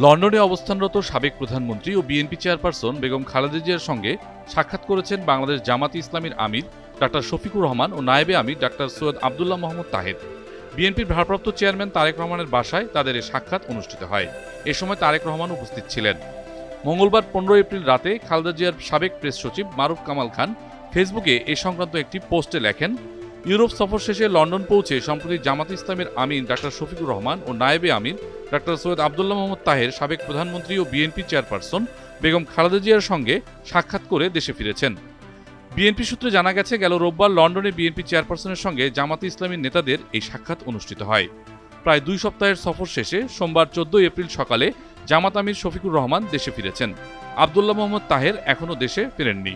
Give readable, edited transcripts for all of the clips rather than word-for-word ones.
লন্ডনে অবস্থানরত সাবেক প্রধানমন্ত্রী ও বিএনপি চেয়ারপারসন বেগম খালেদা জিয়ার সঙ্গে সাক্ষাৎ করেছেন বাংলাদেশ জামাতে ইসলামীর আমির ডাক্তার শফিকুর রহমান ও নায়েবে আমির ডাক্তার সৈয়দ আবদুল্লাহ মোহাম্মদ তাহের। বিএনপির ভারপ্রাপ্ত চেয়ারম্যান তারেক রহমানের বাসায় তাদের এই সাক্ষাৎ অনুষ্ঠিত হয়। এ সময় তারেক রহমান উপস্থিত ছিলেন। মঙ্গলবার 15 এপ্রিল রাতে খালেদা জিয়ার সাবেক প্রেস সচিব মারুফ কামাল খান ফেসবুকে এ সংক্রান্ত একটি পোস্টে লেখেন, ইউরোপ সফর শেষে লন্ডন পৌঁছে সম্প্রতি জামাতে ইসলামের আমির ডাক্তার শফিকুর রহমান ও নায়েবে আমির ডাক্তার সৈয়দ আবদুল্লাহ মোহাম্মদ তাহের সাবেক প্রধানমন্ত্রী ও বিএনপি চেয়ারপারসন বেগম খালেদা জিয়ার সঙ্গে সাক্ষাৎ করে দেশে ফিরেছেন। বিএনপি সূত্রে জানা গেছে, গেল রোববার লন্ডনে বিএনপি চেয়ারপারসনের সঙ্গে জামাতে ইসলামীর নেতাদের এই সাক্ষাৎ অনুষ্ঠিত হয়। প্রায় 2 সপ্তাহের সফর শেষে সোমবার 14 এপ্রিল সকালে জামাত আমির শফিকুর রহমান দেশে ফিরেছেন। আবদুল্লাহ মোহাম্মদ তাহের এখনও দেশে ফেরেননি।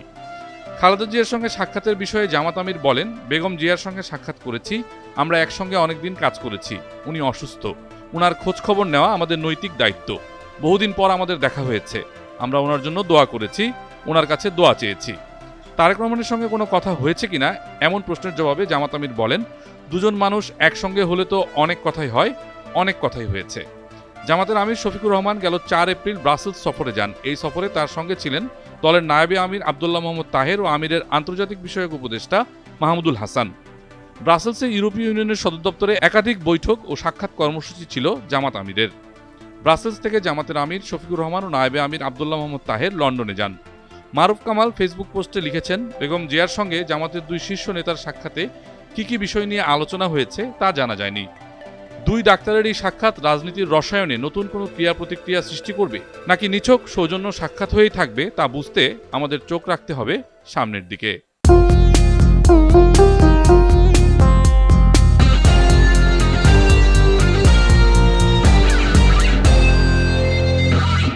খালেদা জিয়ার সঙ্গে সাক্ষাতের বিষয়ে জামাত আমির বলেন, বেগম জিয়ার সঙ্গে সাক্ষাৎ করেছি, আমরা একসঙ্গে অনেকদিন কাজ করেছি। উনি অসুস্থ, উনার খোঁজ খবর নেওয়া আমাদের নৈতিক দায়িত্ব। বহুদিন পর আমাদের দেখা হয়েছে, আমরা ওনার জন্য দোয়া করেছি, ওনার কাছে দোয়া চেয়েছি। তারেক রহমানের সঙ্গে কোনো কথা হয়েছে কিনা এমন প্রশ্নের জবাবে জামাত আমির বলেন, দুজন মানুষ একসঙ্গে হলে তো অনেক কথাই হয়, অনেক কথাই হয়েছে। জামাতের আমির শফিকুর রহমান গেল 4 এপ্রিল ব্রাসেলস সফরে যান। এই সফরে তার সঙ্গে ছিলেন দলের নায়েবে আমির আবদুল্লাহ মোহাম্মদ তাহের ও আমিরের আন্তর্জাতিক বিষয়ক উপদেষ্টা মাহমুদুল হাসান। ব্রাসেলসে ইউরোপীয় ইউনিয়নের সদর দপ্তরে একাধিক বৈঠক ও সাক্ষাৎ কর্মসূচি ছিল জামাত আমিরের। ব্রাসেলস থেকে জামাতের আমির শফিকুর রহমান ও নায়েবে আমির আবদুল্লাহ মোহাম্মদ তাহের লন্ডনে যান। মারুফ কামাল ফেসবুক পোস্টে লিখেছেন, বেগম জিয়ার সঙ্গে জামাতের 2 শীর্ষ নেতার সাক্ষাতে কি বিষয় নিয়ে আলোচনা হয়েছে তা জানা যায়নি। 2 ডাক্তারের এই সাক্ষাৎ রাজনীতির রসায়নে নতুন কোনো ক্রিয়া প্রতিক্রিয়া সৃষ্টি করবে নাকি নিছক সৌজন্য সাক্ষাৎ হয়েই থাকবে তা বুঝতে আমাদের চোখ রাখতে হবে সামনের দিকে।